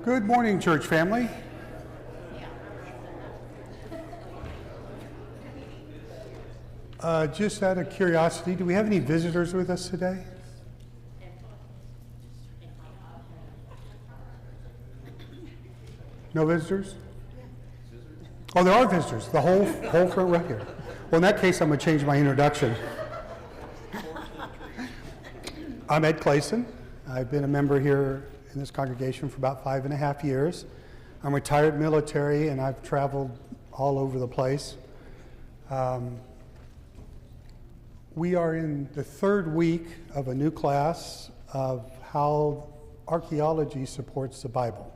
Good morning, church family. Just out of curiosity, do we have any visitors with us today? No visitors? Oh, there are visitors. The whole front row here. Well, in that case, I'm going to change my introduction. I'm Ed Clayson. I've been a member here in this congregation for about 5.5 years. I'm retired military, and I've traveled all over the place. We are in the third week of a new class of how archaeology supports the Bible.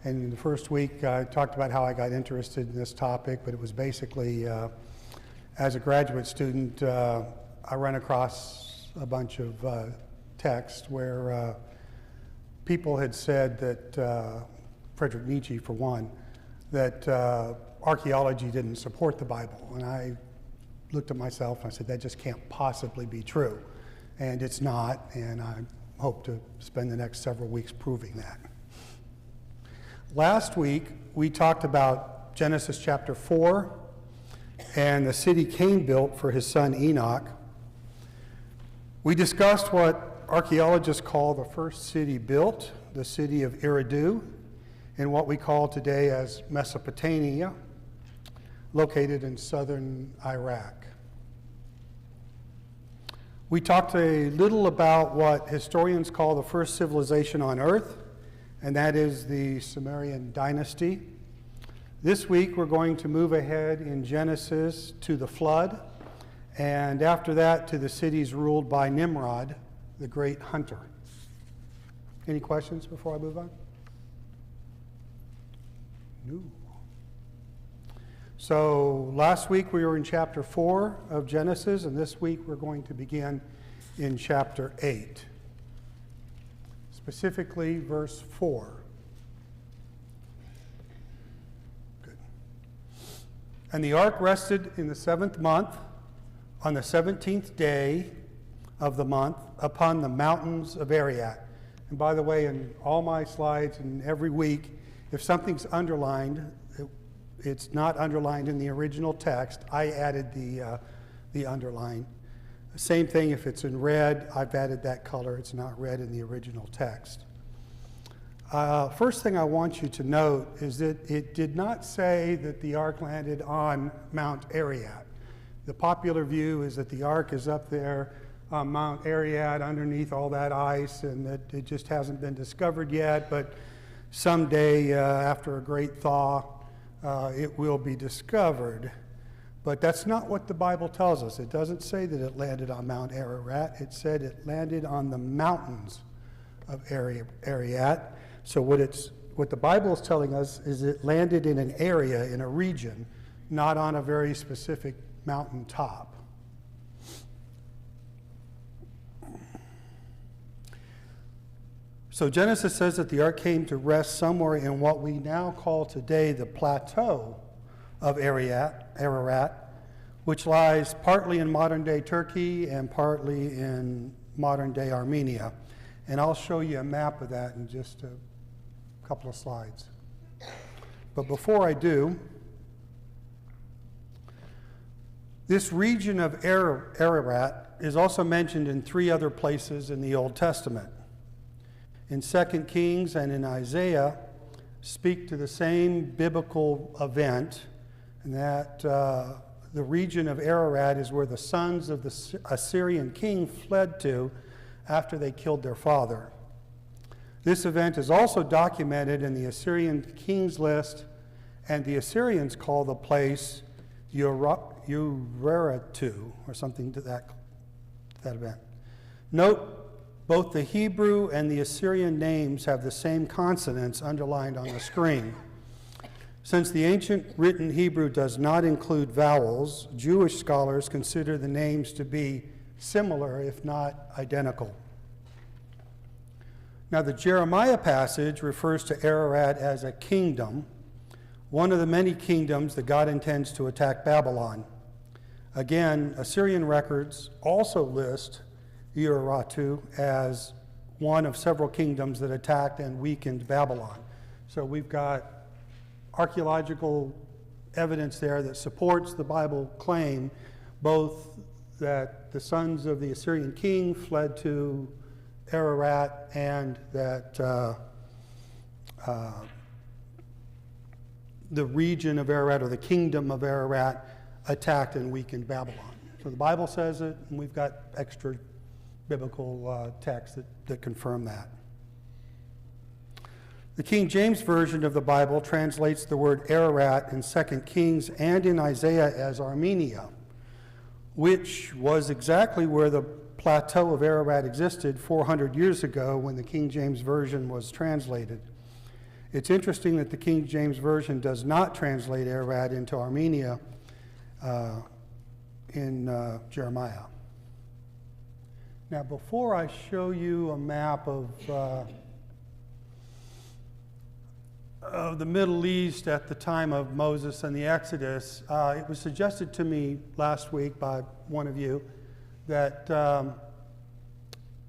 And in the first week, I talked about how I got interested in this topic, but it was basically, as a graduate student, I ran across a bunch of texts where people had said that, Friedrich Nietzsche for one, that archaeology didn't support the Bible. And I looked at myself and I said, that just can't possibly be true. And it's not, and I hope to spend the next several weeks proving that. Last week, we talked about Genesis chapter 4 and the city Cain built for his son Enoch. We discussed what archaeologists call the first city built, the city of Eridu, in what we call today as Mesopotamia, located in southern Iraq. We talked a little about what historians call the first civilization on earth, and that is the Sumerian dynasty. This week we're going to move ahead in Genesis to the flood, and after that to the cities ruled by Nimrod, the great hunter. Any questions before I move on? No. So last week we were in chapter 4 of Genesis, and this week we're going to begin in chapter 8. Specifically, verse 4. Good. And the ark rested in the 7th month, on the 17th day of the month, upon the mountains of Ararat. And by the way, in all my slides and every week, if something's underlined, it's not underlined in the original text. I added the underline. Same thing if it's in red, I've added that color. It's not red in the original text. First thing I want you to note is that it did not say that the ark landed on Mount Ararat. The popular view is that the ark is up there on Mount Ararat underneath all that ice, and that it just hasn't been discovered yet, but someday after a great thaw, it will be discovered. But that's not what the Bible tells us. It doesn't say that it landed on Mount Ararat. It said it landed on the mountains of Ararat. So what the Bible is telling us is it landed in an area, in a region, not on a very specific mountain top. So Genesis says that the ark came to rest somewhere in what we now call today the plateau of Ararat, which lies partly in modern-day Turkey and partly in modern-day Armenia. And I'll show you a map of that in just a couple of slides. But before I do, this region of Ararat is also mentioned in 3 other places in the Old Testament. In 2 Kings and in Isaiah speak to the same biblical event, and that the region of Ararat is where the sons of the Assyrian king fled to after they killed their father. This event is also documented in the Assyrian king's list, and the Assyrians call the place Urartu, or something to that event. Note, both the Hebrew and the Assyrian names have the same consonants underlined on the screen. Since the ancient written Hebrew does not include vowels, Jewish scholars consider the names to be similar, if not identical. Now, the Jeremiah passage refers to Ararat as a kingdom, one of the many kingdoms that God intends to attack Babylon. Again, Assyrian records also list Urartu as one of several kingdoms that attacked and weakened Babylon. So we've got archaeological evidence there that supports the Bible claim, both that the sons of the Assyrian king fled to Ararat and that the region of Ararat, or the kingdom of Ararat, attacked and weakened Babylon. So the Bible says it, and we've got extra biblical texts that confirm that. The King James Version of the Bible translates the word Ararat in 2 Kings and in Isaiah as Armenia, which was exactly where the plateau of Ararat existed 400 years ago when the King James Version was translated. It's interesting that the King James Version does not translate Ararat into Armenia in Jeremiah. Now, before I show you a map of the Middle East at the time of Moses and the Exodus, it was suggested to me last week by one of you that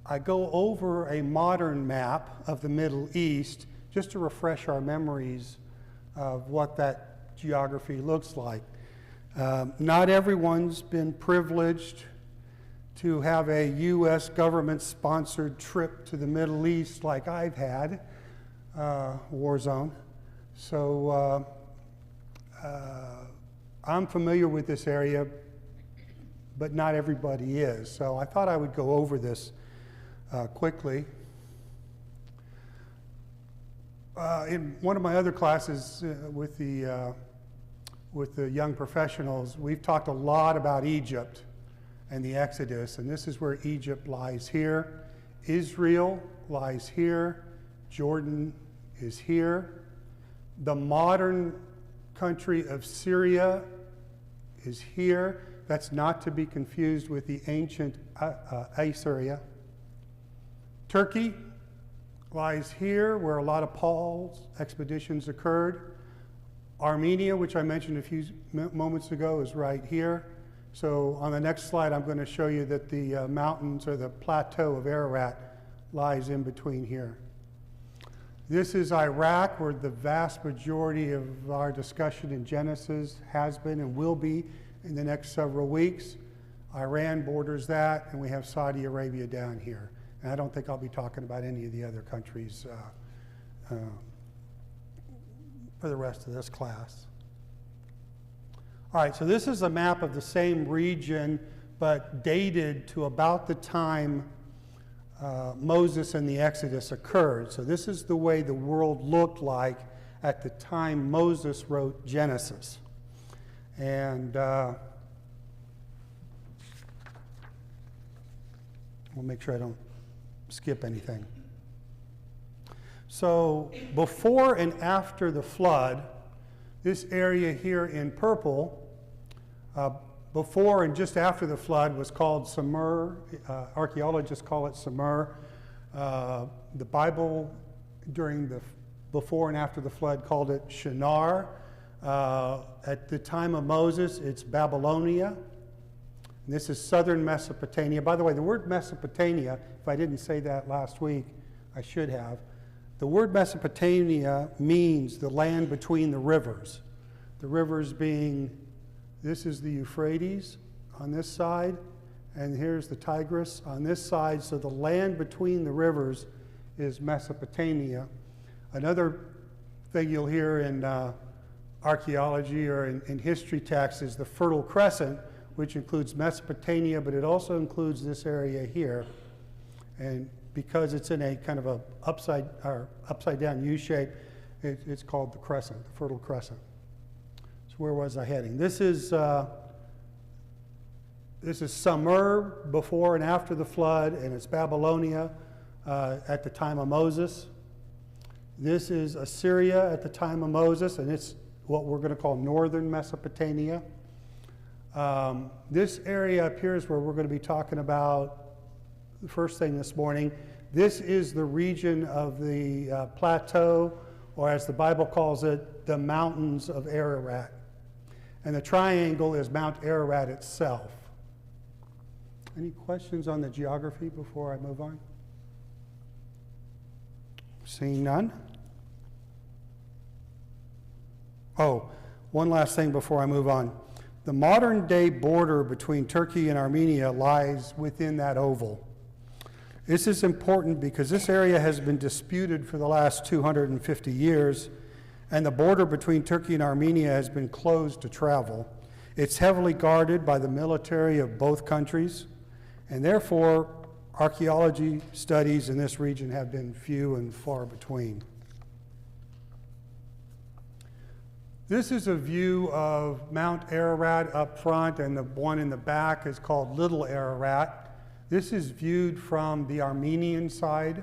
I go over a modern map of the Middle East just to refresh our memories of what that geography looks like. Not everyone's been privileged to have a U.S. government-sponsored trip to the Middle East like I've had, war zone. So I'm familiar with this area, but not everybody is. So I thought I would go over this quickly. In one of my other classes with the young professionals, we've talked a lot about Egypt and the Exodus, and this is where Egypt lies here. Israel lies here. Jordan is here. The modern country of Syria is here. That's not to be confused with the ancient Assyria. Turkey lies here, where a lot of Paul's expeditions occurred. Armenia, which I mentioned a few moments ago, is right here. So on the next slide, I'm going to show you that the mountains, or the plateau of Ararat, lies in between here. This is Iraq, where the vast majority of our discussion in Genesis has been and will be in the next several weeks. Iran borders that, and we have Saudi Arabia down here. And I don't think I'll be talking about any of the other countries for the rest of this class. All right, so this is a map of the same region, but dated to about the time Moses and the Exodus occurred. So this is the way the world looked like at the time Moses wrote Genesis. And we'll make sure I don't skip anything. So before and after the flood, this area here in purple, before and just after the flood, was called Sumer. Archaeologists call it Sumer. The Bible during the before and after the flood called it Shinar. At the time of Moses, it's Babylonia. And this is southern Mesopotamia. By the way, the word Mesopotamia, if I didn't say that last week, I should have. The word Mesopotamia means the land between the rivers. The rivers being, this is the Euphrates on this side, and here's the Tigris on this side. So the land between the rivers is Mesopotamia. Another thing you'll hear in archaeology or in history texts is the Fertile Crescent, which includes Mesopotamia, but it also includes this area here. And because it's in a kind of a upside down U shape, it's called the crescent, the Fertile Crescent. So where was I heading? This is Sumer before and after the flood, and it's Babylonia at the time of Moses. This is Assyria at the time of Moses, and it's what we're going to call northern Mesopotamia. This area up here is where we're going to be talking about the first thing this morning. This is the region of the plateau, or as the Bible calls it, the mountains of Ararat. And the triangle is Mount Ararat itself. Any questions on the geography before I move on? Seeing none? Oh, one last thing before I move on. The modern-day border between Turkey and Armenia lies within that oval. This is important because this area has been disputed for the last 250 years, and the border between Turkey and Armenia has been closed to travel. It's heavily guarded by the military of both countries, and therefore, archaeology studies in this region have been few and far between. This is a view of Mount Ararat up front, and the one in the back is called Little Ararat. This is viewed from the Armenian side.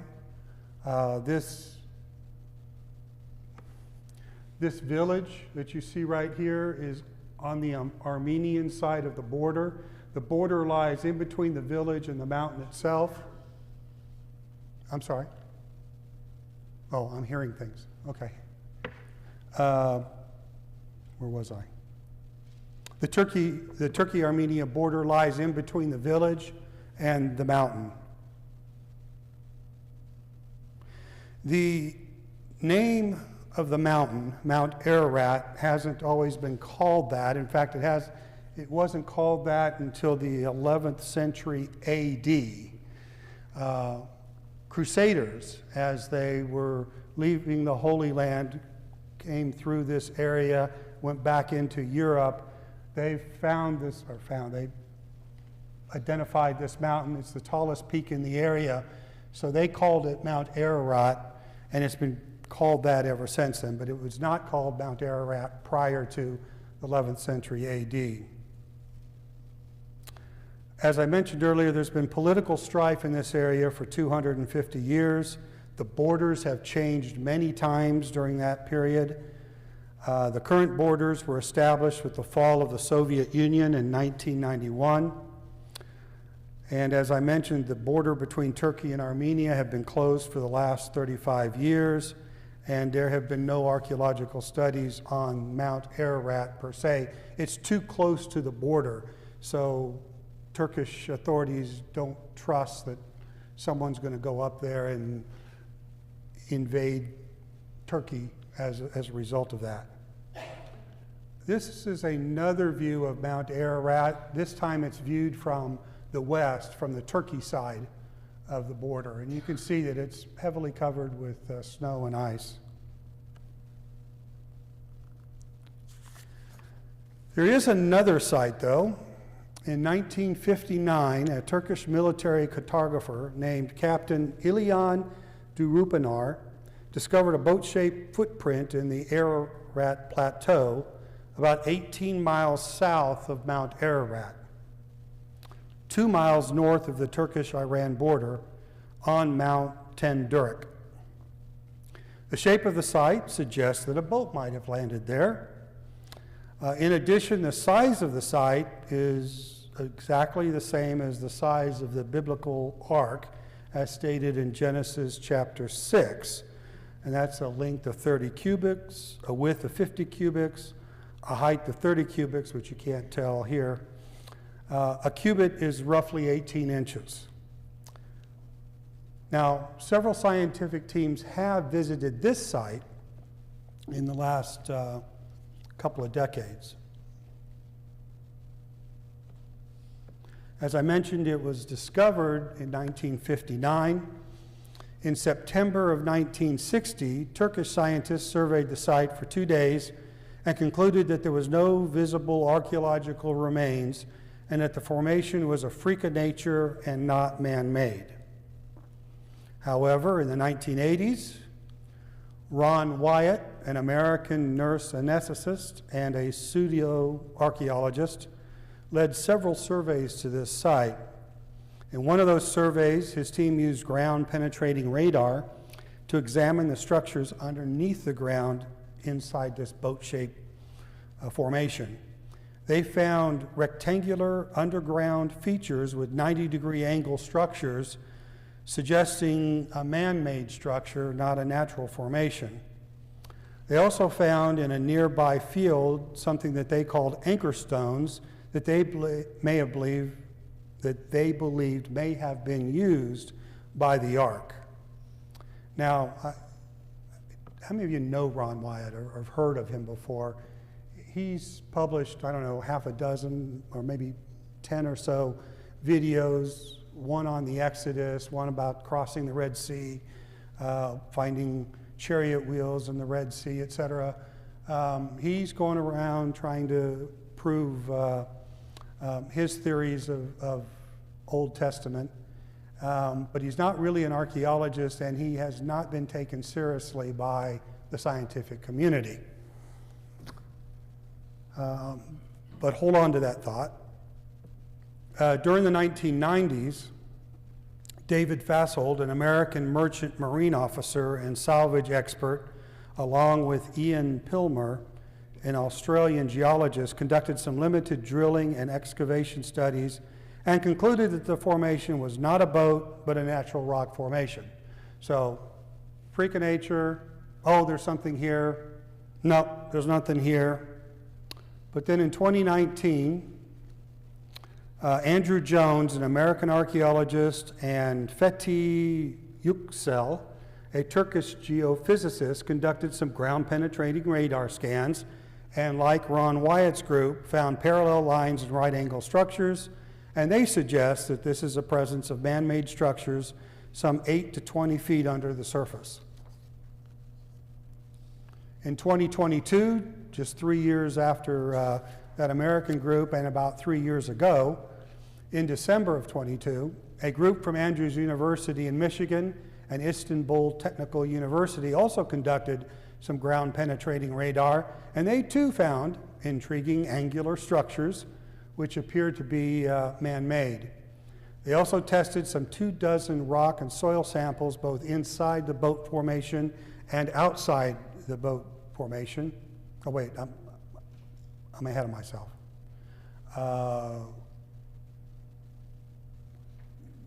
This village that you see right here is on the Armenian side of the border. The border lies in between the village and the mountain itself. I'm sorry. Oh, I'm hearing things. Okay. Where was I? The Turkey-Armenia border lies in between the village and the mountain. The name of the mountain, Mount Ararat, hasn't always been called that. In fact, it wasn't called that until the 11th century A.D. Crusaders, as they were leaving the Holy Land, came through this area, went back into Europe. They identified this mountain. It's the tallest peak in the area, so they called it Mount Ararat, and it's been called that ever since then, but it was not called Mount Ararat prior to the 11th century AD. As I mentioned earlier, there's been political strife in this area for 250 years. The borders have changed many times during that period. The current borders were established with the fall of the Soviet Union in 1991. And as I mentioned, the border between Turkey and Armenia have been closed for the last 35 years, and there have been no archaeological studies on Mount Ararat per se. It's too close to the border, so Turkish authorities don't trust that someone's going to go up there and invade Turkey as a result of that. This is another view of Mount Ararat. This time it's viewed from the west, from the Turkey side of the border. And you can see that it's heavily covered with snow and ice. There is another site, though. In 1959, a Turkish military cartographer named Captain İlhan Durupanar discovered a boat-shaped footprint in the Ararat Plateau about 18 miles south of Mount Ararat, 2 miles north of the Turkish-Iran border on Mount Tendurik. The shape of the site suggests that a boat might have landed there. In addition, the size of the site is exactly the same as the size of the biblical ark, as stated in Genesis chapter 6. And that's a length of 30 cubits, a width of 50 cubits, a height of 30 cubits, which you can't tell here. A cubit is roughly 18 inches. Now, several scientific teams have visited this site in the last couple of decades. As I mentioned, it was discovered in 1959. In September of 1960, Turkish scientists surveyed the site for 2 days and concluded that there was no visible archaeological remains and that the formation was a freak of nature and not man-made. However, in the 1980s, Ron Wyatt, an American nurse anesthetist and a pseudo-archaeologist, led several surveys to this site. In one of those surveys, his team used ground-penetrating radar to examine the structures underneath the ground inside this boat-shaped formation. They found rectangular underground features with 90-degree angle structures, suggesting a man-made structure, not a natural formation. They also found in a nearby field something that they called anchor stones that they believed may have been used by the ark. Now, how many of you know Ron Wyatt or have heard of him before? He's published, I don't know, half a dozen or maybe 10 or so videos, one on the Exodus, one about crossing the Red Sea, finding chariot wheels in the Red Sea, etc. He's going around trying to prove his theories of Old Testament, but he's not really an archaeologist, and he has not been taken seriously by the scientific community. But hold on to that thought. During the 1990s, David Fasold, an American merchant marine officer and salvage expert, along with Ian Pilmer, an Australian geologist, conducted some limited drilling and excavation studies and concluded that the formation was not a boat, but a natural rock formation. So, freak of nature, oh, there's something here. No, there's nothing here. But then in 2019, Andrew Jones, an American archaeologist, and Fethi Yüksel, a Turkish geophysicist, conducted some ground-penetrating radar scans, and like Ron Wyatt's group, found parallel lines and right-angle structures, and they suggest that this is a presence of man-made structures some 8 to 20 feet under the surface. In 2022, just 3 years after that American group and about 3 years ago, in December of 22, a group from Andrews University in Michigan and Istanbul Technical University also conducted some ground-penetrating radar, and they too found intriguing angular structures which appeared to be man-made. They also tested some 24 rock and soil samples both inside the boat formation and outside the boat formation. Oh wait, I'm ahead of myself.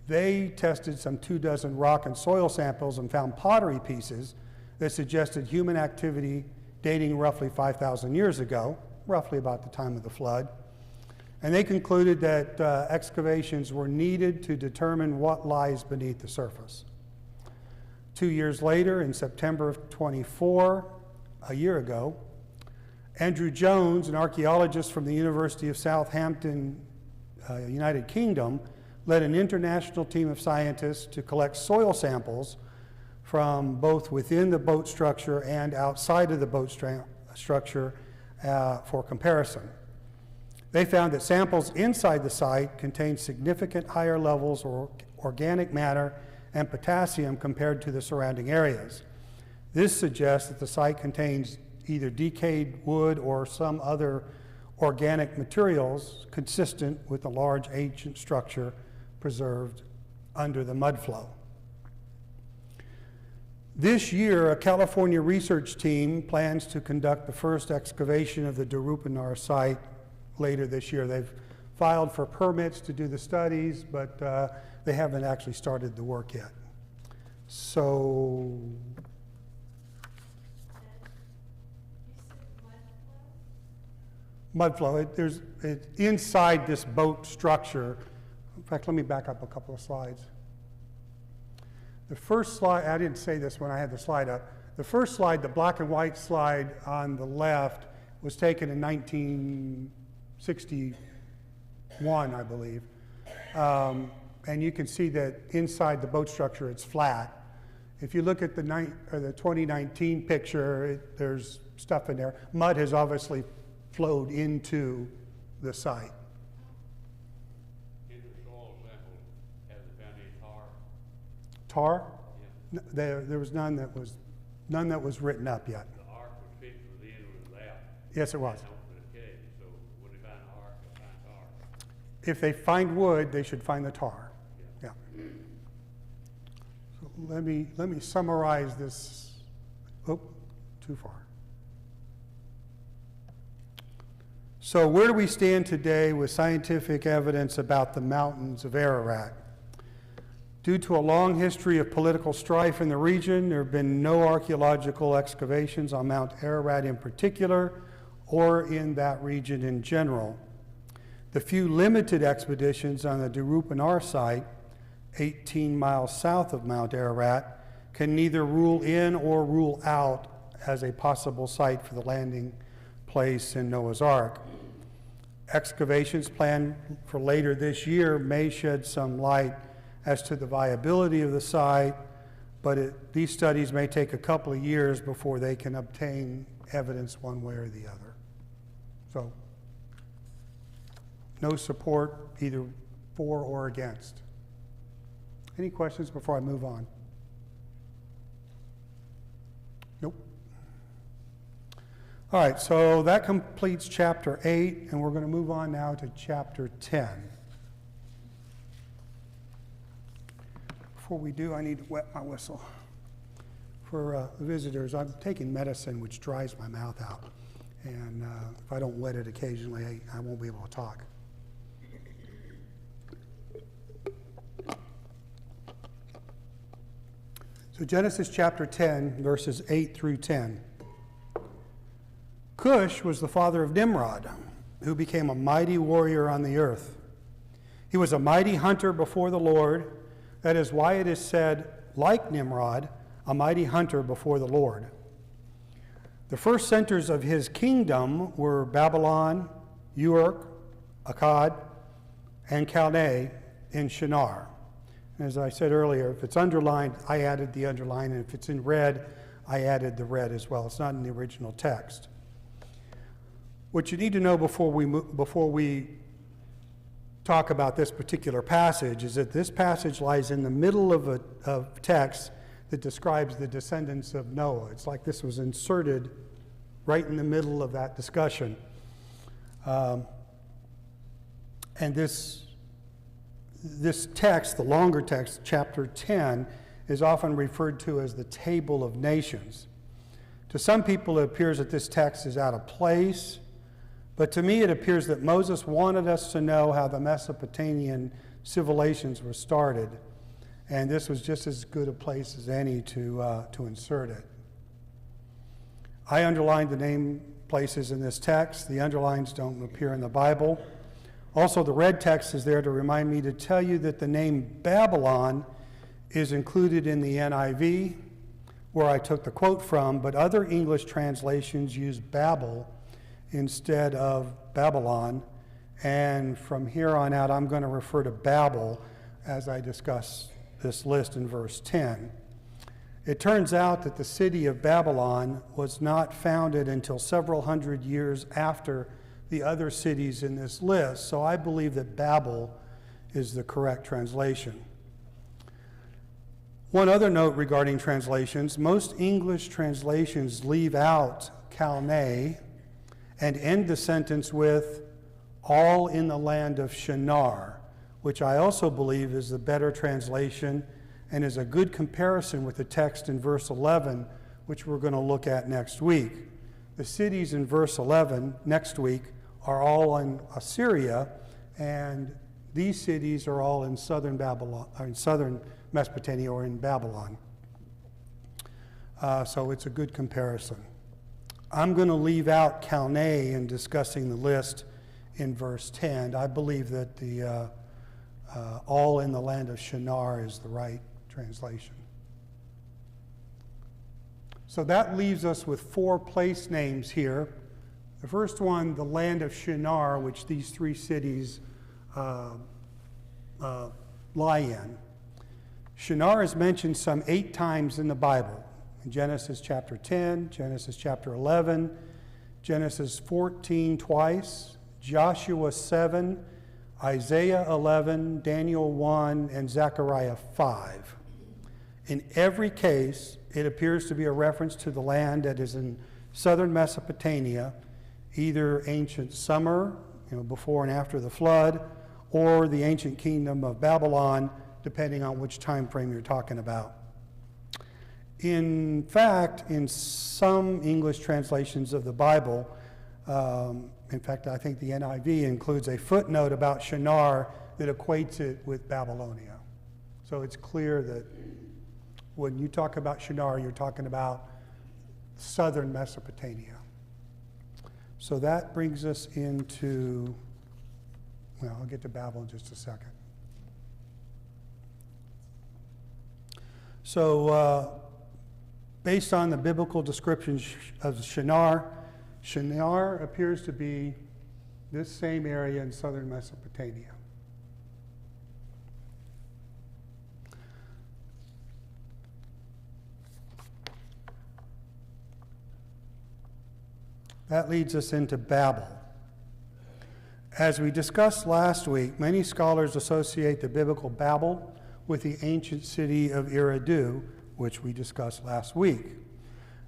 They tested some 24 rock and soil samples and found pottery pieces that suggested human activity dating roughly 5,000 years ago, roughly about the time of the flood. And they concluded that excavations were needed to determine what lies beneath the surface. 2 years later, in September of 24, a year ago, Andrew Jones, an archaeologist from the University of Southampton, United Kingdom, led an international team of scientists to collect soil samples from both within the boat structure and outside of the boat structure for comparison. They found that samples inside the site contained significant higher levels of organic matter and potassium compared to the surrounding areas. This suggests that the site contains either decayed wood or some other organic materials consistent with the large ancient structure preserved under the mudflow. This year, a California research team plans to conduct the first excavation of the Darupanar site later this year. They've filed for permits to do the studies, but they haven't actually started the work yet. So, mudflow, it's inside this boat structure. In fact, let me back up a couple of slides. The first slide, I didn't say this when I had the slide up. The first slide, the black and white slide on the left, was taken in 1961, I believe. And you can see that inside the boat structure, it's flat. If you look at the 2019 picture, there's stuff in there. Mud has obviously flowed into the site. In the soil sample, has it found any tar? Tar? Yeah. There was none that was written up yet. The ark was fixed within or without. Yes, it was. So when they find the ark, they'll find tar. If they find wood, they should find the tar. Yeah. So let me summarize this. Oh, too far. So where do we stand today with scientific evidence about the mountains of Ararat? Due to a long history of political strife in the region, there have been no archaeological excavations on Mount Ararat in particular, or in that region in general. The few limited expeditions on the Darupanar site, 18 miles south of Mount Ararat, can neither rule in or rule out as a possible site for the landing place in Noah's Ark. Excavations planned for later this year may shed some light as to the viability of the site, but these studies may take a couple of years before they can obtain evidence one way or the other. So, no support either for or against. Any questions before I move on? Nope. All right, so that completes chapter 8, and we're going to move on now to chapter 10. Before we do, I need to wet my whistle. For visitors, I'm taking medicine which dries my mouth out, and if I don't wet it occasionally, I won't be able to talk. So Genesis chapter 10, verses 8 through 10. Cush was the father of Nimrod, who became a mighty warrior on the earth. He was a mighty hunter before the Lord. That is why it is said, like Nimrod, a mighty hunter before the Lord. The first centers of his kingdom were Babylon, Uruk, Akkad, and Calneh in Shinar. As I said earlier, if it's underlined, I added the underline, and if it's in red, I added the red as well. It's not in the original text. What you need to know before we talk about this particular passage is that this passage lies in the middle of a text that describes the descendants of Noah. It's like this was inserted right in the middle of that discussion. And this text, the longer text, chapter 10, is often referred to as the Table of Nations. To some people, it appears that this text is out of place, but to me, it appears that Moses wanted us to know how the Mesopotamian civilizations were started, and this was just as good a place as any to insert it. I underlined the name places in this text. The underlines don't appear in the Bible. Also, the red text is there to remind me to tell you that the name Babylon is included in the NIV, where I took the quote from, but other English translations use Babel instead of Babylon. And from here on out, I'm going to refer to Babel as I discuss this list in verse 10. It turns out that the city of Babylon was not founded until several hundred years after the other cities in this list, so I believe that Babel is the correct translation. One other note regarding translations: most English translations leave out Calneh and end the sentence with all in the land of Shinar, which I also believe is the better translation and is a good comparison with the text in verse 11, which we're going to look at next week. The cities in verse 11 next week are all in Assyria, and these cities are all in southern Babylon, or in southern Mesopotamia, or in Babylon. So it's a good comparison. I'm going to leave out Calneh in discussing the list in verse 10. I believe that the all in the land of Shinar is the right translation. So that leaves us with 4 place names here. The first one, the land of Shinar, which these 3 cities lie in. Shinar is mentioned some 8 times in the Bible. In Genesis chapter 10, Genesis chapter 11, Genesis 14 twice, Joshua 7, Isaiah 11, Daniel 1, and Zechariah 5. In every case, it appears to be a reference to the land that is in southern Mesopotamia, either ancient Sumer, before and after the flood, or the ancient kingdom of Babylon, depending on which time frame you're talking about. In fact, in some English translations of the Bible, in fact, I think the NIV includes a footnote about Shinar that equates it with Babylonia. So it's clear that when you talk about Shinar, you're talking about southern Mesopotamia. So that brings us into, well, I'll get to Babel in just a second. So based on the biblical description of Shinar, Shinar appears to be this same area in southern Mesopotamia. That leads us into Babel. As we discussed last week, many scholars associate the biblical Babel with the ancient city of Eridu, which we discussed last week.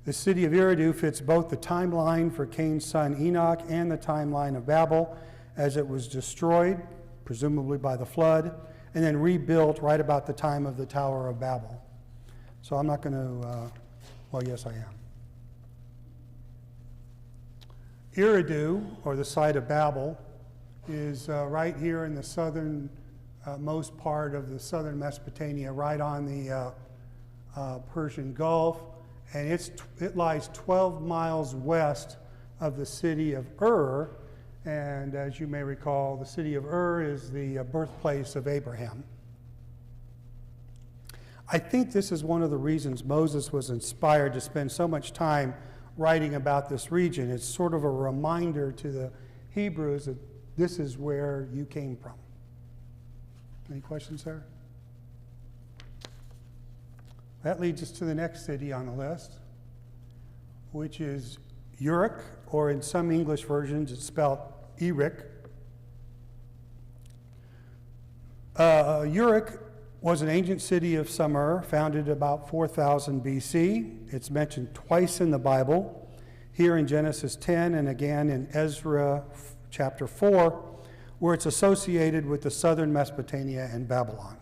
The city of Eridu fits both the timeline for Cain's son Enoch and the timeline of Babel, as it was destroyed, presumably by the flood, and then rebuilt right about the time of the Tower of Babel. So I'm not going to, well, yes, I am. Eridu, or the site of Babel, is right here in the southern most part of the southern Mesopotamia, right on the Persian Gulf, and it lies 12 miles west of the city of Ur, and as you may recall, the city of Ur is the birthplace of Abraham. I think this is one of the reasons Moses was inspired to spend so much time writing about this region. It's sort of a reminder to the Hebrews that this is where you came from. Any questions there? That leads us to the next city on the list, which is Uruk, or in some English versions it's spelled Erik. Uruk was an ancient city of Sumer, founded about 4000 BC. It's mentioned twice in the Bible, here in Genesis 10 and again in Ezra chapter 4, where it's associated with the southern Mesopotamia and Babylon.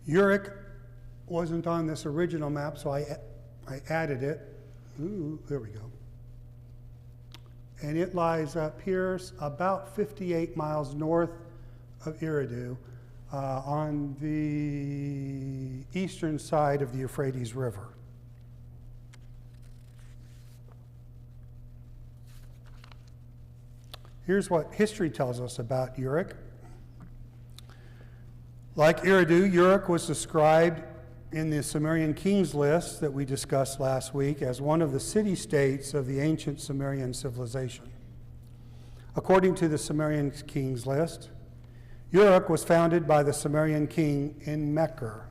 Uruk wasn't on this original map, so I added it. Ooh, there we go. And it lies up here about 58 miles north of Eridu on the eastern side of the Euphrates River. Here's what history tells us about Uruk. Like Eridu, Uruk was described in the Sumerian Kings list that we discussed last week as one of the city-states of the ancient Sumerian civilization. According to the Sumerian Kings list, Uruk was founded by the Sumerian king in Merkur.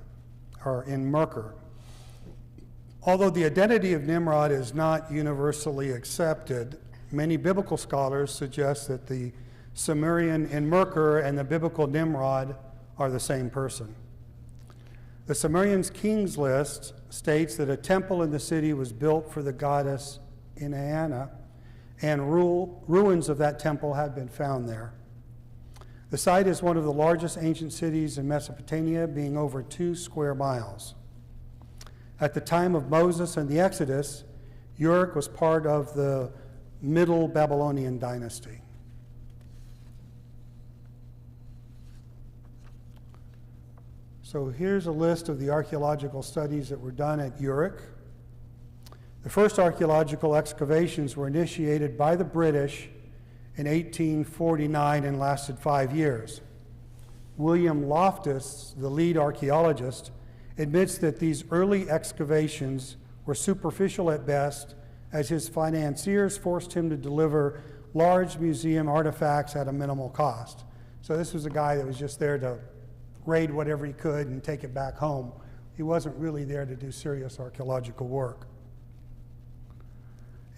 Although the identity of Nimrod is not universally accepted, many biblical scholars suggest that the Sumerian in Merkur and the biblical Nimrod are the same person. The Sumerian Kings list states that a temple in the city was built for the goddess Inanna, and ruins of that temple have been found there. The site is one of the largest ancient cities in Mesopotamia, being over 2 square miles. At the time of Moses and the Exodus, Uruk was part of the Middle Babylonian dynasty. So here's a list of the archaeological studies that were done at Uruk. The first archaeological excavations were initiated by the British in 1849 and lasted 5 years. William Loftus, the lead archaeologist, admits that these early excavations were superficial at best, as his financiers forced him to deliver large museum artifacts at a minimal cost. So this was a guy that was just there to raid whatever he could and take it back home. He wasn't really there to do serious archaeological work.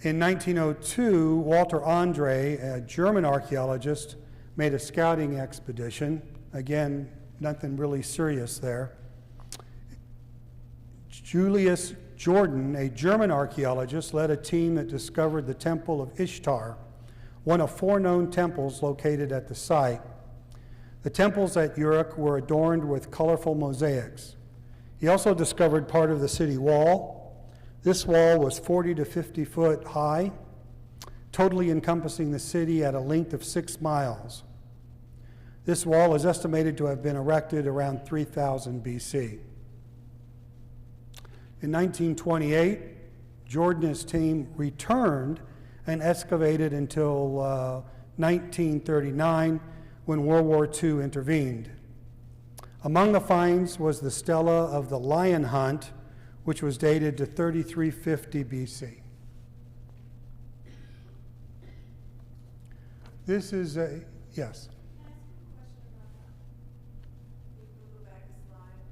In 1902, Walter Andre, a German archaeologist, made a scouting expedition. Again, nothing really serious there. Julius Jordan, a German archaeologist, led a team that discovered the Temple of Ishtar, one of 4 known temples located at the site. The temples at Uruk were adorned with colorful mosaics. He also discovered part of the city wall. This wall was 40 to 50 foot high, totally encompassing the city at a length of 6 miles. This wall is estimated to have been erected around 3000 BC. In 1928, Jordan and his team returned and excavated until 1939, when World War II intervened. Among the finds was the stela of the lion hunt, which was dated to 3350 BC. This is a, yes. Can I ask you a question about that? If we go back a slide.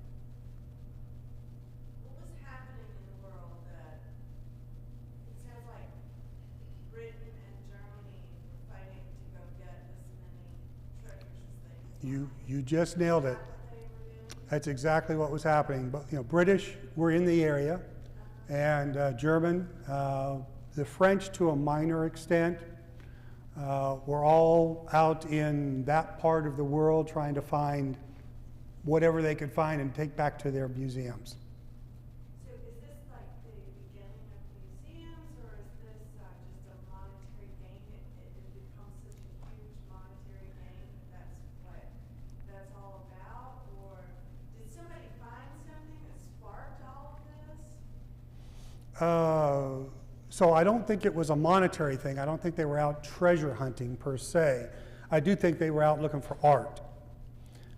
What was happening in the world that it sounds like Britain and Germany were fighting to go get as many treasures as they could You just nailed it. find? What they were doing? That's exactly what was happening. But British were in the area, and German, the French to a minor extent, were all out in that part of the world trying to find whatever they could find and take back to their museums. So is this like the beginning of museums, or is this just a monetary gain? It becomes such a huge monetary gain that that's all about? Or did somebody find something that sparked all of this? So I don't think it was a monetary thing. I don't think they were out treasure hunting per se. I do think they were out looking for art.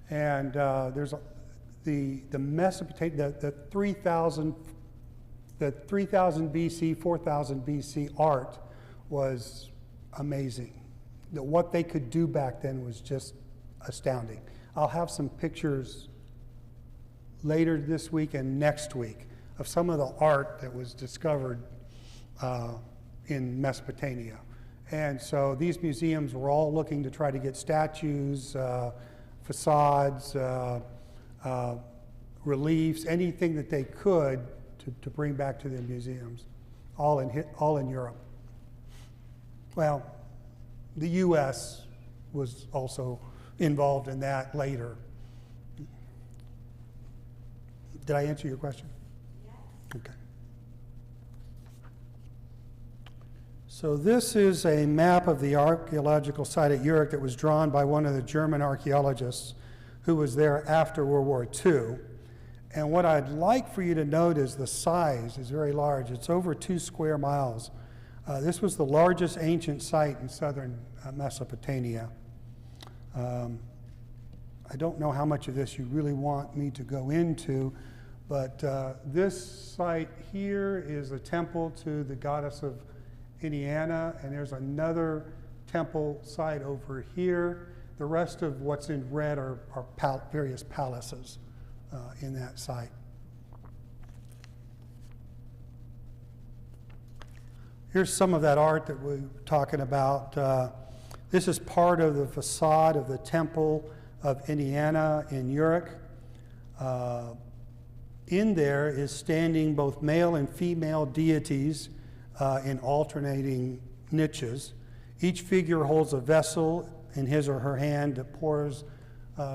And the Mesopotamia, the 3000 BC, 4000 BC art was amazing. What they could do back then was just astounding. I'll have some pictures later this week and next week of some of the art that was discovered in Mesopotamia. And so these museums were all looking to try to get statues, facades, reliefs, anything that they could to bring back to their museums, all in Europe. Well, the U.S. was also involved in that later. Did I answer your question? Yes. Okay. So this is a map of the archaeological site at Uruk that was drawn by one of the German archaeologists who was there after World War II. And what I'd like for you to note is the size is very large. It's over 2 square miles. This was the largest ancient site in southern Mesopotamia. I don't know how much of this you really want me to go into, but this site here is a temple to the goddess of Indiana, and there's another temple site over here. The rest of what's in red are various palaces in that site. Here's some of that art that we're talking about. This is part of the facade of the temple of Indiana in Uruk. In there is standing both male and female deities in alternating niches. Each figure holds a vessel in his or her hand that pours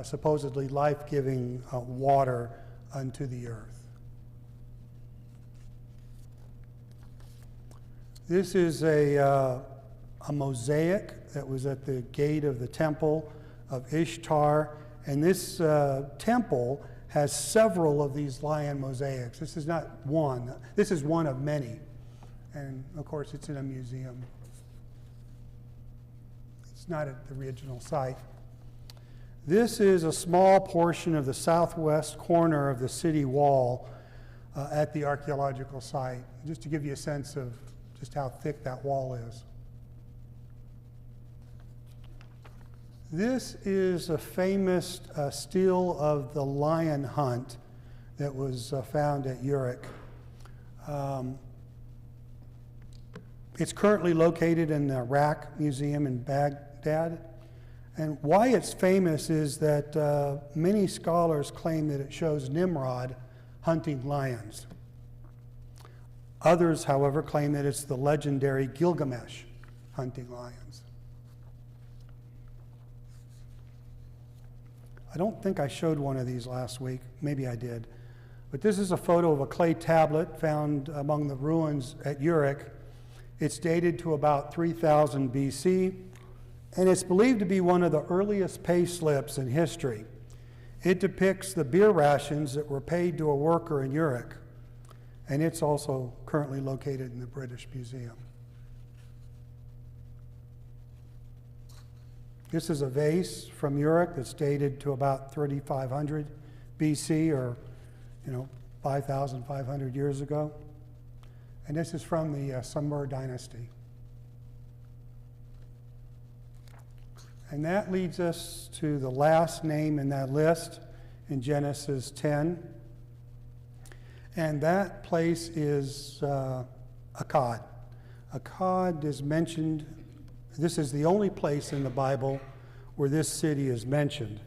supposedly life-giving water unto the earth. This is a mosaic that was at the gate of the temple of Ishtar, and this temple has several of these lion mosaics. This is not one. This is one of many. And of course, it's in a museum. It's not at the original site. This is a small portion of the southwest corner of the city wall at the archaeological site, just to give you a sense of just how thick that wall is. This is a famous stele of the lion hunt that was found at Uruk. It's currently located in the Iraq Museum in Baghdad. And why it's famous is that many scholars claim that it shows Nimrod hunting lions. Others, however, claim that it's the legendary Gilgamesh hunting lions. I don't think I showed one of these last week. Maybe I did. But this is a photo of a clay tablet found among the ruins at Uruk. It's dated to about 3000 BC, and it's believed to be one of the earliest pay slips in history. It depicts the beer rations that were paid to a worker in Uruk, and it's also currently located in the British Museum. This is a vase from Uruk that's dated to about 3500 BC, or 5,500 years ago. And this is from the Sumer dynasty. And that leads us to the last name in that list in Genesis 10. And that place is Akkad. Akkad is mentioned. This is the only place in the Bible where this city is mentioned.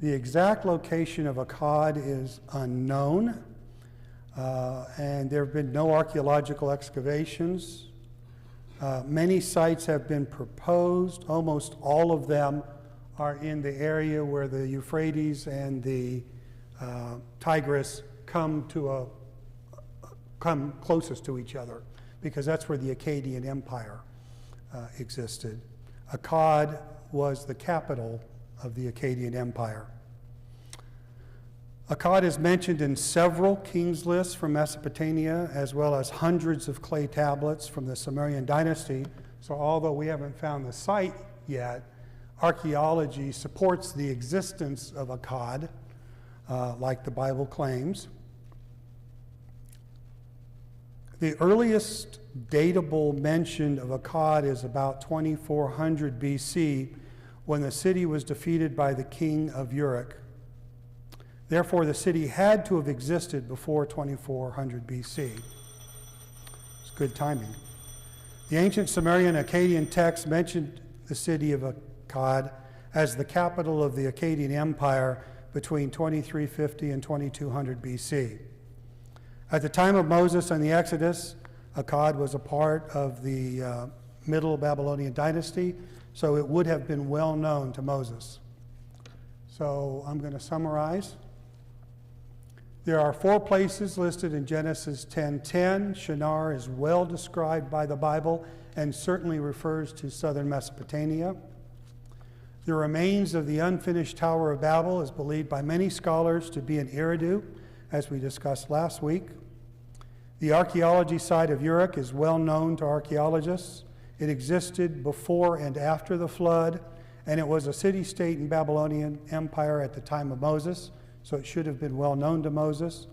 The exact location of Akkad is unknown, and there have been no archaeological excavations. Many sites have been proposed. Almost all of them are in the area where the Euphrates and the Tigris come closest to each other, because that's where the Akkadian Empire existed. Akkad was the capital of the Akkadian Empire. Akkad is mentioned in several kings' lists from Mesopotamia, as well as hundreds of clay tablets from the Sumerian dynasty. So although we haven't found the site yet, archaeology supports the existence of Akkad, like the Bible claims. The earliest datable mention of Akkad is about 2400 BC, when the city was defeated by the king of Uruk. Therefore, the city had to have existed before 2400 BC. It's good timing. The ancient Sumerian Akkadian text mentioned the city of Akkad as the capital of the Akkadian Empire between 2350 and 2200 BC. At the time of Moses and the Exodus, Akkad was a part of the Middle Babylonian dynasty, so it would have been well known to Moses. So I'm going to summarize. There are 4 places listed in Genesis 10:10. Shinar is well described by the Bible and certainly refers to southern Mesopotamia. The remains of the unfinished Tower of Babel is believed by many scholars to be in Eridu, as we discussed last week. The archaeology site of Uruk is well known to archaeologists. It existed before and after the flood, and it was a city-state in Babylonian Empire at the time of Moses, so it should have been well known to Moses.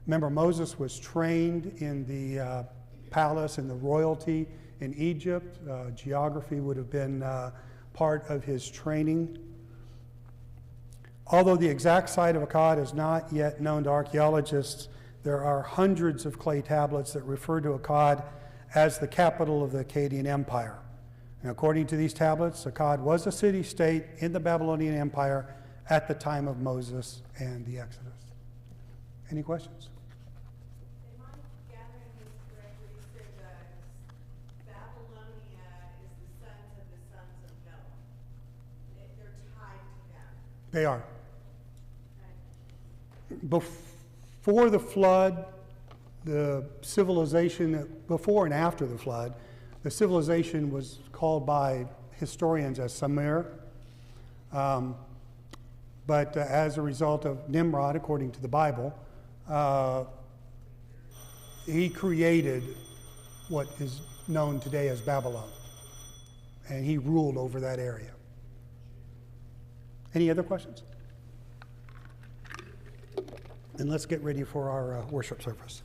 Remember, Moses was trained in the palace and the royalty in Egypt. Geography would have been part of his training. Although the exact site of Akkad is not yet known to archaeologists, there are hundreds of clay tablets that refer to Akkad as the capital of the Akkadian Empire. And according to these tablets, Akkad was a city-state in the Babylonian Empire at the time of Moses and the Exodus. Any questions? Am I gathering this correctly? You said Babylonia is the sons of Noah. They're tied to them. They are. Okay. Before the flood, the civilization, before and after the flood, the civilization was called by historians as Sumer. But as a result of Nimrod, according to the Bible, he created what is known today as Babylon. And he ruled over that area. Any other questions? And let's get ready for our worship service.